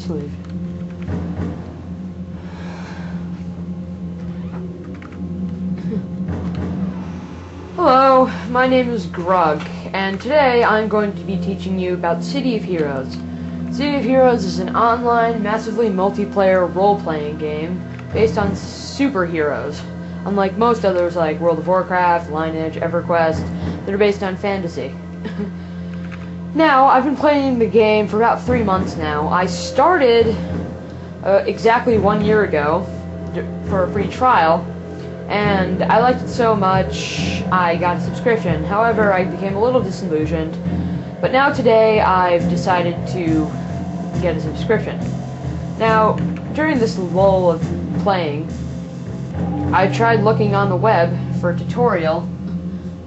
sleeve. Hello, my name is Grug, and today I'm going to be teaching you about City of Heroes. City of Heroes is an online, massively multiplayer role-playing game based on superheroes, unlike most others like World of Warcraft, Lineage, EverQuest, that are based on fantasy. Now, I've been playing the game for about 3 months now. I started exactly 1 year ago for a free trial, and I liked it so much I got a subscription. However, I became a little disillusioned, but now today I've decided to get a subscription. Now, during this lull of playing, I tried looking on the web for a tutorial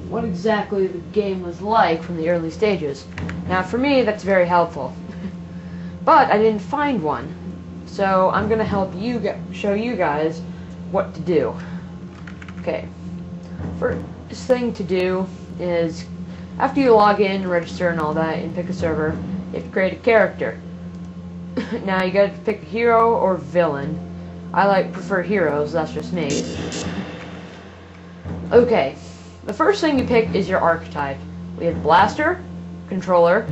what exactly the game was like from the early stages. Now, for me, that's very helpful. But I didn't find one, so I'm going to help you show you guys what to do. Okay, first thing to do is, after you log in, register and all that, and pick a server, you have to create a character. Now you gotta pick a hero or villain. I prefer heroes, that's just me. Okay, the first thing you pick is your archetype. We have Blaster, Controller,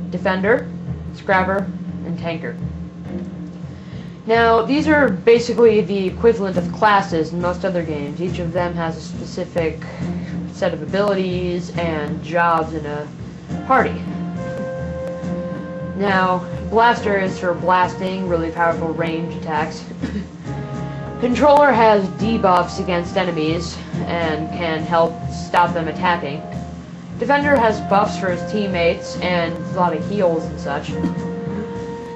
Defender, Scrapper, and Tanker. Now, these are basically the equivalent of classes in most other games. Each of them has a specific set of abilities and jobs in a party. Now, Blaster is for blasting, really powerful range attacks. Controller has debuffs against enemies and can help stop them attacking. Defender has buffs for his teammates and a lot of heals and such.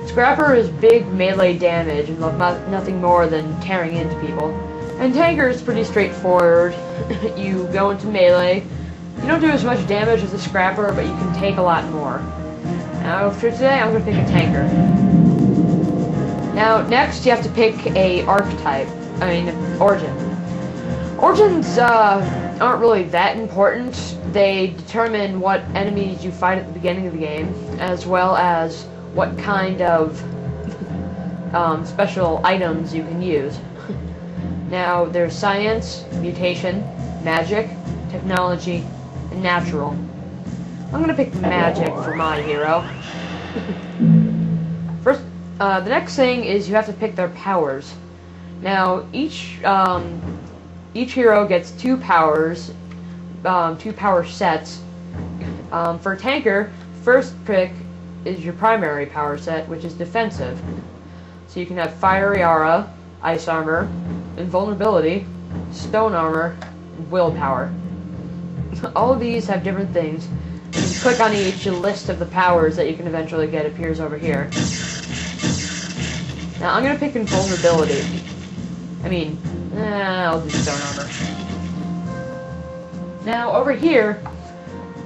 Scrapper is big melee damage and nothing more than tearing into people. And Tanker is pretty straightforward. You go into melee. You don't do as much damage as the Scrapper, but you can take a lot more. Now, for today, I'm going to pick a Tanker. Now, next, you have to pick a archetype. Origin. Origins aren't really that important. They determine what enemies you fight at the beginning of the game, as well as what kind of special items you can use. Now, there's science, mutation, magic, technology, and natural. I'm gonna pick magic for my hero. First, the next thing is you have to pick their powers. Now, each hero gets 2 powers, 2 power sets. For Tanker, first pick is your primary power set, which is defensive. So you can have Fiery Aura, Ice Armor, Invulnerability, Stone Armor, and Willpower. All of these have different things. You can click on each, a list of the powers that you can eventually get appears over here. Now I'm going to pick Invulnerability. I'll do Stone Armor. Now over here,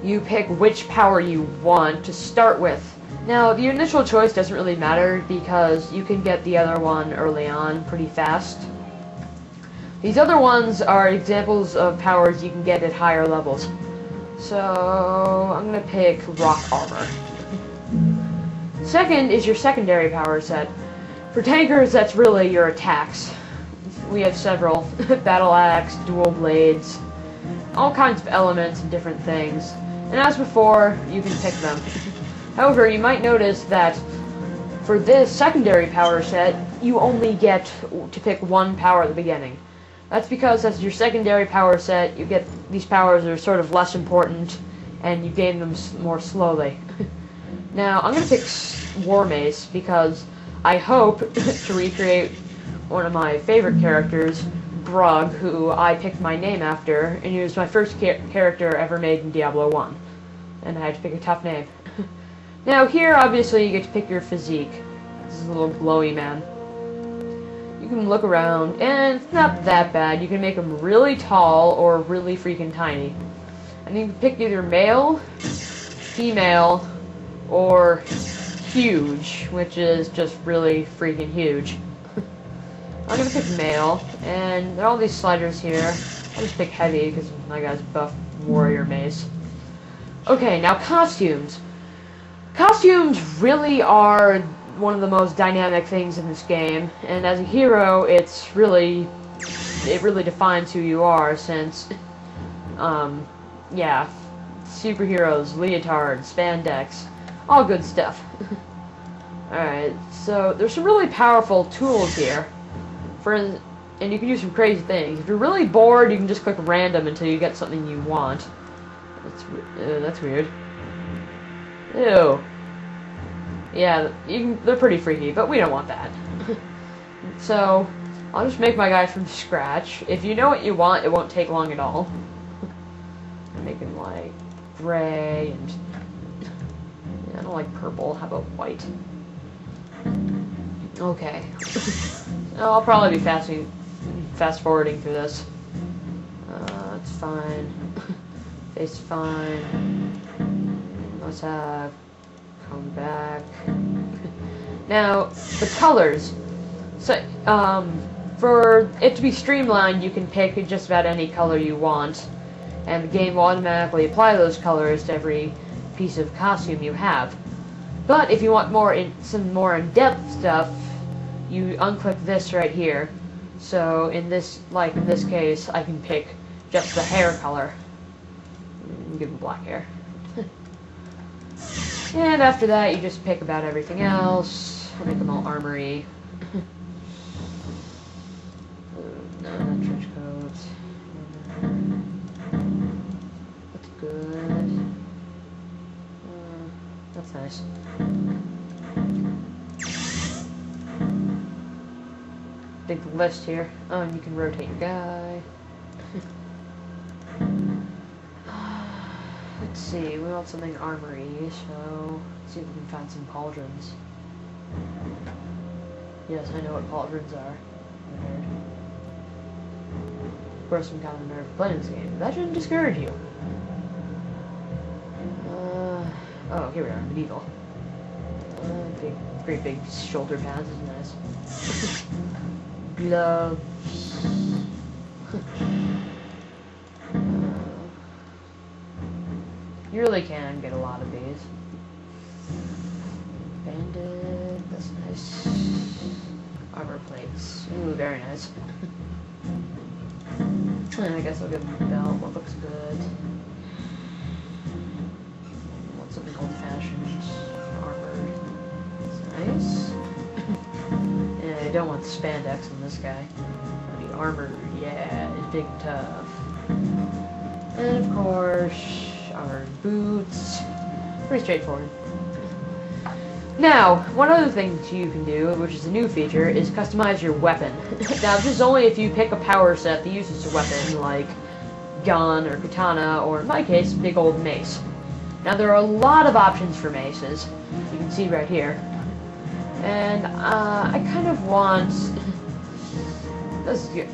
you pick which power you want to start with. Now, the initial choice doesn't really matter because you can get the other one early on pretty fast. These other ones are examples of powers you can get at higher levels. So, I'm going to pick Rock Armor. Second is your secondary power set. For Tankers, that's really your attacks. We have several. Battle Axe, Dual Blades, all kinds of elements and different things. And as before, you can pick them. However, you might notice that for this secondary power set, you only get to pick 1 power at the beginning. That's because as your secondary power set, you get these powers that are sort of less important, and you gain them more slowly. Now, I'm going to pick War Mace because I hope to recreate one of my favorite characters, Brug, who I picked my name after, and he was my first character ever made in Diablo 1. And I had to pick a tough name. Now here, obviously, you get to pick your physique. This is a little glowy man. You can look around, and it's not that bad. You can make him really tall or really freaking tiny. And you can pick either male, female, or huge, which is just really freaking huge. I'm gonna pick male, and there are all these sliders here. I'll just pick heavy, because my guy's buff warrior mace. Okay, now costumes. Costumes really are one of the most dynamic things in this game, and as a hero, it really defines who you are, since, yeah, superheroes, leotards, spandex, all good stuff. Alright, so there's some really powerful tools here, and you can do some crazy things. If you're really bored, you can just click random until you get something you want. That's weird. Ew. Yeah, they're pretty freaky, but we don't want that. So, I'll just make my guy from scratch. If you know what you want, it won't take long at all. Make him, like, gray, and... yeah, I don't like purple. How about white? Okay. I'll probably be fast-forwarding through this. It's fine. Face fine. Let's have... come back. Now, the colors. So, for it to be streamlined, you can pick just about any color you want, and the game will automatically apply those colors to every piece of costume you have. But if you want some more in-depth stuff, you unclick this right here. So in this case, I can pick just the hair color. Give him black hair. And after that, you just pick about everything else. Make them all armory. No, not trench coats. That's good. That's nice. Big list here. Oh, and you can rotate your guy. Let's see, we want something armory, so let's see if we can find some pauldrons. Yes, I know what pauldrons are. I'm a nerd. Of course, I'm kind of a nerd for playing this game, but that shouldn't discourage you. Oh, here we are, medieval. Great big shoulder pads is nice. Gloves. You really can get a lot of these. Bandit, that's nice. Armor plates. Ooh, very nice. I guess I'll give him a belt. What looks good? Want something old-fashioned. Armored. That's nice. Yeah, I don't want spandex on this guy. I need armor. Yeah, it's big and tough. And of course, our boots. Pretty straightforward. Now, one other thing you can do, which is a new feature, is customize your weapon. Now, this is only if you pick a power set that uses a weapon, like gun or katana, or in my case, big old mace. Now, there are a lot of options for maces. You can see right here. And, I kind of want... this is good.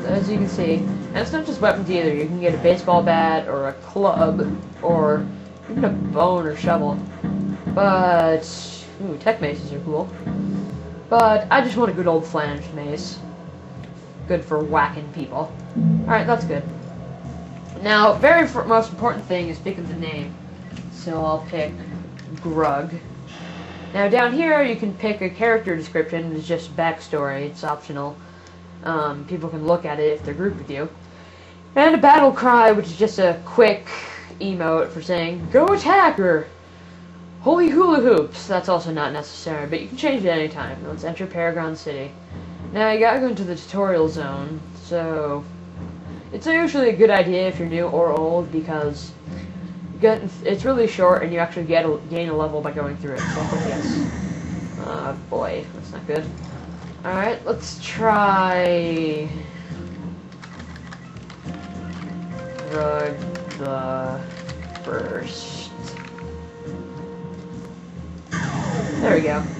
As you can see, and it's not just weapons either. You can get a baseball bat, or a club, or even a bone or shovel. But, ooh, tech maces are cool. But I just want a good old flanged mace. Good for whacking people. Alright, that's good. Now, most important thing is picking the name. So I'll pick Grug. Now down here you can pick a character description. It's just backstory. It's optional. People can look at it if they're grouped with you. And a battle cry, which is just a quick emote for saying, "Go attack!" or "Holy hula hoops." That's also not necessary, but you can change it anytime. Let's enter Paragon City. Now you gotta go into the tutorial zone, so it's usually a good idea if you're new or old, because it's really short and you actually gain a level by going through it. So yes. Boy, that's not good. Alright, let's try Drug the first. There we go.